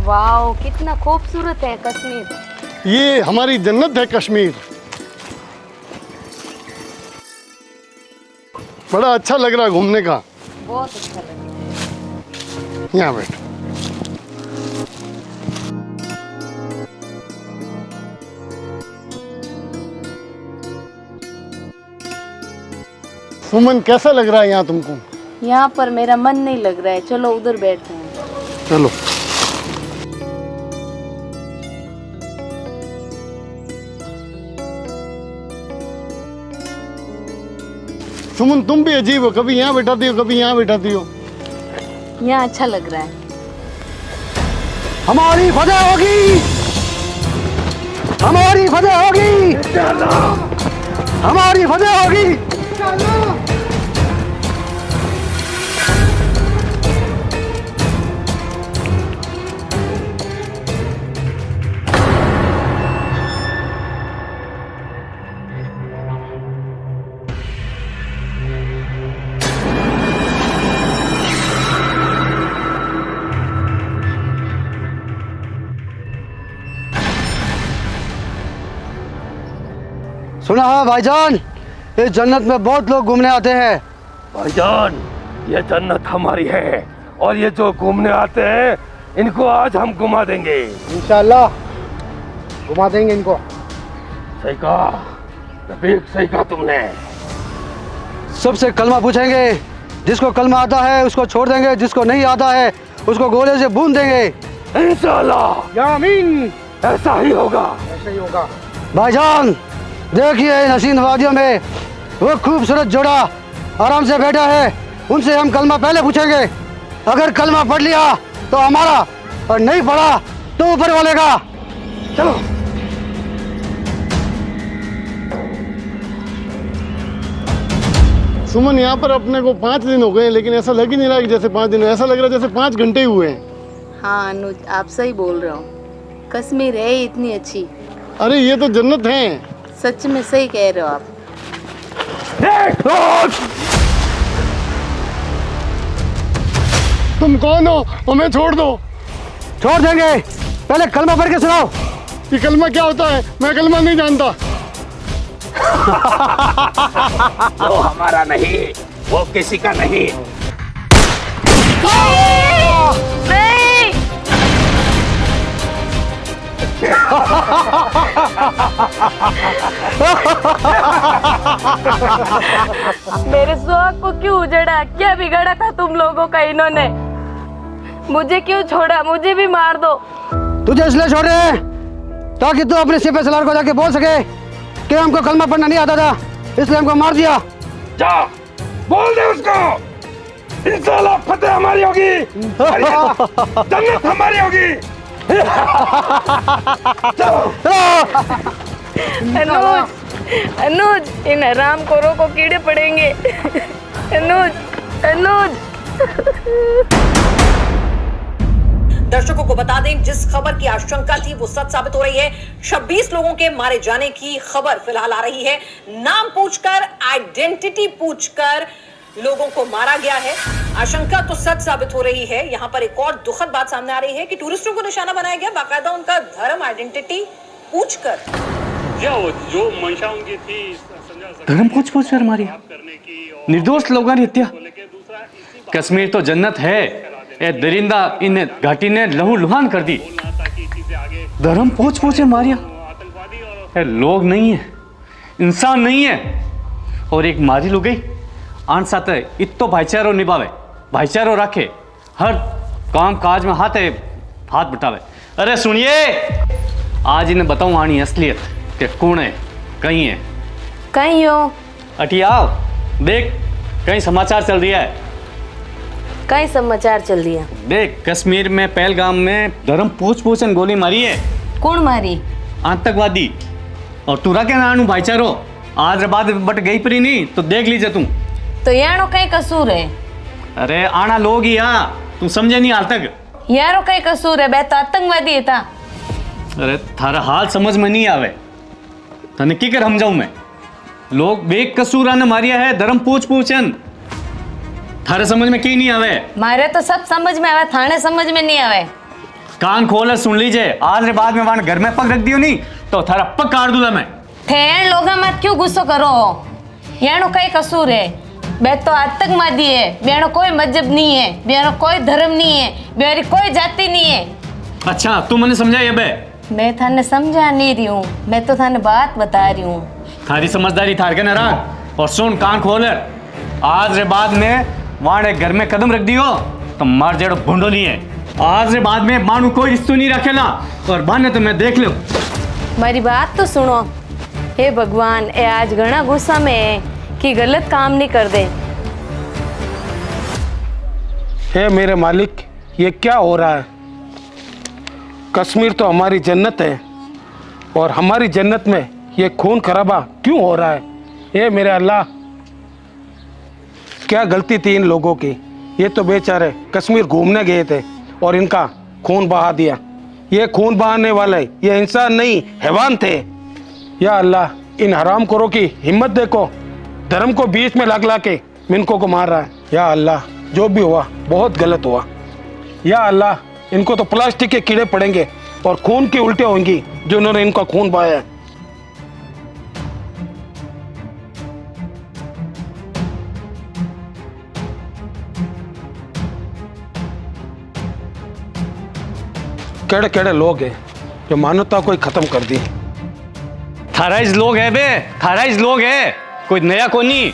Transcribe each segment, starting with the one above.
वाह, कितना खूबसूरत है कश्मीर। ये हमारी जन्नत है कश्मीर। बड़ा अच्छा लग रहा है घूमने का। बहुत अच्छा लगा। यहाँ बैठ। सुमन, कैसा लग रहा है यहाँ तुमको? यहाँ पर मेरा मन नहीं लग रहा है, चलो उधर बैठते हैं। चलो। सुमन, तुम भी अजीब हो, कभी यहाँ बैठाती हो कभी यहाँ बैठाती हो। यहाँ अच्छा लग रहा है। हमारी फतेह होगी, हमारी फतेह होगी, हमारी फतेह होगी। सुना है भाईजान, इस जन्नत में बहुत लोग घूमने आते हैं। भाईजान, ये जन्नत हमारी है और ये जो घूमने आते हैं इनको आज हम घुमा देंगे। इंशाल्लाह घुमा देंगे इनको। सही कहा रफीक, सही कहा तुमने। सबसे कलमा पूछेंगे, जिसको कलमा आता है उसको छोड़ देंगे, जिसको नहीं आता है उसको गोले से भून देंगे। इंशाल्लाह या आमीन। ऐसा ही होगा। ऐसा ही होगा। भाईजान देखिए, इन हसीन वादियों में वो खूबसूरत जोड़ा आराम से बैठा है, उनसे हम कलमा पहले पूछेंगे। अगर कलमा पढ़ लिया तो हमारा, और नहीं पढ़ा तो ऊपर वाले का। चलो। सुमन, यहाँ पर अपने को 5 दिन हो गए, लेकिन ऐसा लग ही नहीं रहा कि जैसे 5 दिन, ऐसा लग रहा है जैसे 5 घंटे ही हुए हैं। हाँ अनुज, आप सही बोल रहे हो। कश्मीर है ही इतनी अच्छी। अरे ये तो जन्नत है। सच में सही कह रहे हो आप। तुम कौन हो? हमें छोड़ दो। छोड़ देंगे, पहले कलमा पढ़ के सुनाओ। ये कलमा क्या होता है? मैं कलमा नहीं जानता। वो हमारा नहीं, वो किसी का नहीं। नहीं। मेरे सुहाग को क्यों उजड़ा? क्या बिगाड़ा था तुम लोगों का इन्होंने? मुझे क्यों छोड़ा? मुझे भी मार दो। तुझे इसलिए छोड़ रहे हैं ताकि तू अपने सिपह सलार को जाके बोल सके कि हमको कलमा पढ़ना नहीं आता था, इसलिए हमको मार दिया। जा बोल दे उसको, इंशाल्लाह फतेह हमारी होगी, जन्नत हमारी होगी। अनुज, अनुज, इन हरामखोरों को कीड़े पड़ेंगे। अनुज, अनुज। दर्शकों को बता दें, जिस खबर की आशंका थी वो सच साबित हो रही है। 26 लोगों के मारे जाने की खबर फिलहाल आ रही है। नाम पूछकर, आइडेंटिटी पूछकर लोगों को मारा गया है। आशंका तो सच साबित हो रही है। यहाँ पर एक और दुखद बात सामने आ रही है कि टूरिस्टों को निशाना बनाया गया, बाकायदा उनका धर्म, आइडेंटिटी पूछकर। जो मंशा उनकी थी, धर्म पूछ कर मारी, निर्दोष लोगों की हत्या। कश्मीर तो जन्नत है, ये दरिंदा इन घाटी ने लहू लुहान कर दी। धर्म पूछ मारिया। ये लोग नहीं है, इंसान नहीं है। और एक मारी लोग गई आन साथ इतो भाईचारो निभावे, भाईचारो रखे, हर काम काज में हाथ बटावे। अरे सुनिए, आज इन्हें बताऊं आनी असलियत कि कौन है, कहीं है। कहीं हो? अटी आओ, देख कहीं समाचार चल रहा है। कहीं समाचार चल दिया? देख, कश्मीर में पहलगाम में धर्म पूछ गोली मारी है। कौन मारी? आतंकवादी। और तू रखे ना भाईचारो, आज बाद बट गई परी नहीं तो देख लीजिए तू। तो यारो कहीं कसूर है? अरे आना लोग ही आ, तू समझे नहीं हाल तक। यारो कहीं कसूर है? मैं तो आतंकवादी है था। अरे थारा हाल समझ में नहीं आवे, तने की कर समझाऊं मैं। लोग बेकसूर ने मारिया है, धर्म पूछन थारे समझ में कहीं नहीं आवे। मारे तो सब समझ में आवे, थाने समझ में नहीं आवे। कान खोल सुन लीजिए, आज रे बाद में वहां घर में पग रख दियो नहीं तो थारा पग काट दूंगा मैं। ठेण लोगा मत क्यों गुस्सो करो, यानो कई कसूर है। बे तो आतंकवादी है, बेनो कोई मजहब नहीं है, बेनो कोई धर्म नहीं है, बेरी कोई जाति नहीं है। अच्छा तू मैंने समझाइए बे? मैं थाने समझा नहीं रही हूँ, मैं तो थाने बात बता रही हूँ। थारी समझदारी थार के नाराज। और सुन कान खोल, आज रे बाद में वहां घर में कदम रख दियो तो मार जेड़ो भूंडो नहीं है। आज रे बाद में मानू कोई रिश्तो नहीं रखेला और बाने तो मैं देख लो। मेरी बात तो सुनो। हे भगवान, ए आज घना गुस्सा में है कि गलत काम नहीं कर दे। हे मेरे मालिक, ये क्या हो रहा है? कश्मीर तो हमारी जन्नत है और हमारी जन्नत में ये खून खराबा क्यों हो रहा है? हे मेरे अल्लाह, क्या गलती थी इन लोगों की? ये तो बेचारे कश्मीर घूमने गए थे और इनका खून बहा दिया। ये खून बहाने वाले ये इंसान नहीं, हैवान थे। या अल्लाह, इन हरामखोरों की हिम्मत देखो, धर्म को बीच में ला के मिनकों को मार रहा है। या अल्लाह, जो भी हुआ बहुत गलत हुआ। या अल्लाह, इनको तो प्लास्टिक के कीड़े पड़ेंगे और खून की उल्टे होंगी जो उन्होंने इनका खून बहाया है। केड़े केड़े लोग हैं जो मानवता को ही खत्म कर दी। थाराइज लोग है बे, थाराइज लोग है, कोई नया को नहीं।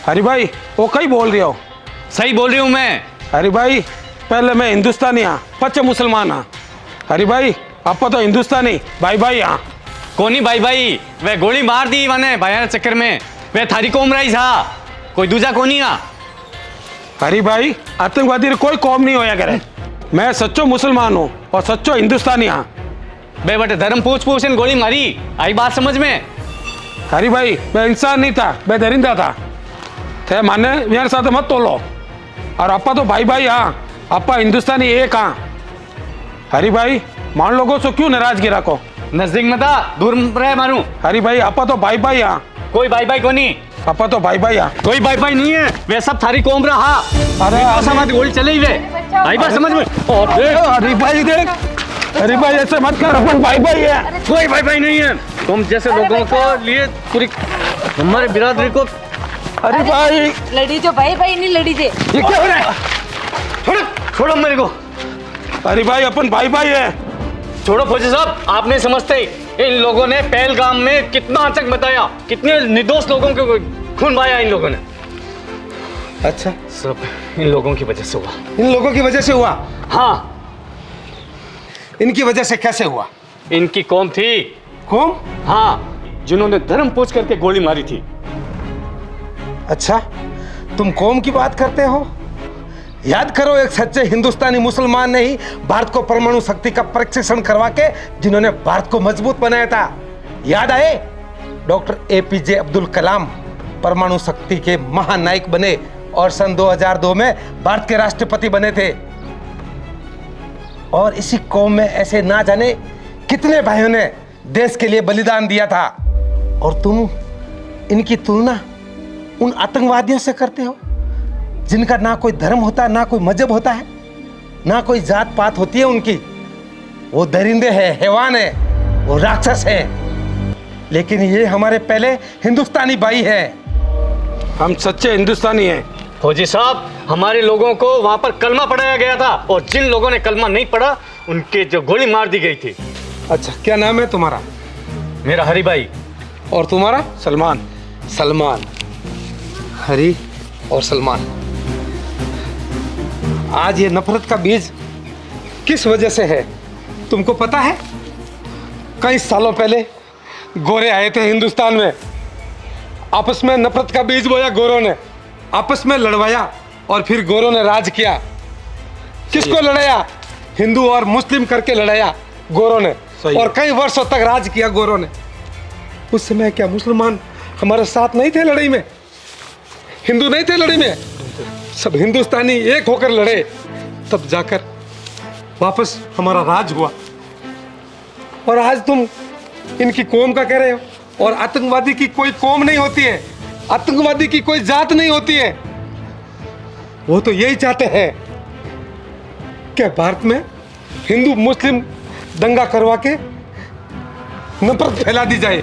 हरी भाई, वो कहीं बोल रहे हो? सही बोल रही हूँ मैं। हरी भाई, पहले मैं हिंदुस्तानी हाँ, पच्चे मुसलमान हाँ। हरी भाई, आप तो हिंदुस्तानी भाई भाई हाँ। कोनी भाई भाई, वे गोली मार दी मैंने भाई चक्कर में, वे थारी कौम रही था, कोई दूजा कोनी आ। हरी भाई, आतंकवादी कोई कौम नहीं होया करे। मैं सच्चो मुसलमान हूँ और सच्चो हिंदुस्तानी हाँ। बे बटे धर्म पूछ ने गोली मारी, आई बात समझ में? हरी भाई, मैं इंसान नहीं था, मैं दरिंदा था। थे माने मेरे साथ मत तोलो। और आपा तो भाई भाई हाँ, आपा हिंदुस्तानी एक हाँ। हरी भाई, मान लोगों से क्यों नाराजगी रखो? नजदीक में था, दूर रहे मारू। हरी भाई, आपा तो भाई भाई हाँ। कोई भाई भाई कोनी, आपा तो भाई भाई हाँ। कोई भाई भाई नहीं है, वे सब थारी कौम रहा। अरे समाज गोली चले ही वे, आई बात समझ में? और हरी भाई देख, हरी भाई ऐसे मत कर, अपन भाई भाई है। कोई भाई भाई नहीं है, तुम जैसे लोगों को लिए पूरी हमारे बिरादरी को। हरी भाई, लड़ी जो भाई भाई नहीं लड़ी जे। ये क्या हो रहा है? छोड़ो छोड़ो मेरे को। हरी भाई, अपन भाई भाई है। छोड़ो फौजी साहब, आप नहीं समझते इन लोगों ने पहलगाम में कितना आतंक बताया, कितने निर्दोष लोगों के खून बहाया इन लोगों ने। अच्छा, सब इन लोगों की वजह से हुआ। इन लोगों की वजह से हुआ? हाँ। इनकी वजह से कैसे हुआ? इनकी कौम थी। कौम? हाँ, जिन्होंने धर्म पूछ करके गोली मारी थी। अच्छा, तुम कौम की बात करते हो? याद करो, एक सच्चे हिंदुस्तानी मुसलमान ने ही भारत को परमाणु शक्ति का परीक्षण करवा के जिन्होंने भारत को मजबूत बनाया था। याद आए? डॉक्टर APJ अब्दुल कलाम परमाणु शक्ति के महानायक बने और सन 2002 में भारत के राष्ट्रपति बने थे। और इसी कौम में ऐसे ना जाने कितने भाइयों ने देश के लिए बलिदान दिया था। और तुम इनकी तुलना उन आतंकवादियों से करते हो जिनका ना कोई धर्म होता है, ना कोई मजहब होता है, ना कोई जात पात होती है उनकी। वो दरिंदे हैं, हैवान है, वो राक्षस है। लेकिन ये हमारे पहले हिंदुस्तानी भाई हैं। हम सच्चे हिंदुस्तानी हैं। फौजी साहब, हमारे लोगों को वहां पर कलमा पढ़ाया गया था और जिन लोगों ने कलमा नहीं पढ़ा उनके जो गोली मार दी गई थी। अच्छा, क्या नाम है तुम्हारा? मेरा हरी भाई। और तुम्हारा? सलमान। सलमान, हरी और सलमान। आज ये नफरत का बीज किस वजह से है तुमको पता है? कई सालों पहले गोरे आए थे हिंदुस्तान में, आपस में नफरत का बीज बोया गोरों ने, आपस में लड़वाया और फिर गोरों ने राज किया। किसको लड़ाया? हिंदू और मुस्लिम करके लड़ाया गोरों ने, और कई वर्षों तक राज किया गोरों ने। उस समय क्या मुसलमान हमारे साथ नहीं थे लड़ाई में? हिंदू नहीं थे लड़ाई में? सब हिंदुस्तानी एक होकर लड़े, तब जाकर वापस हमारा राज हुआ। और आज तुम इनकी कौम का कह रहे हो। और आतंकवादी की कोई कौम नहीं होती है, आतंकवादी की कोई जात नहीं होती है। वो तो यही चाहते हैं कि भारत में हिंदू मुस्लिम दंगा करवा के नफरत फैला दी जाए।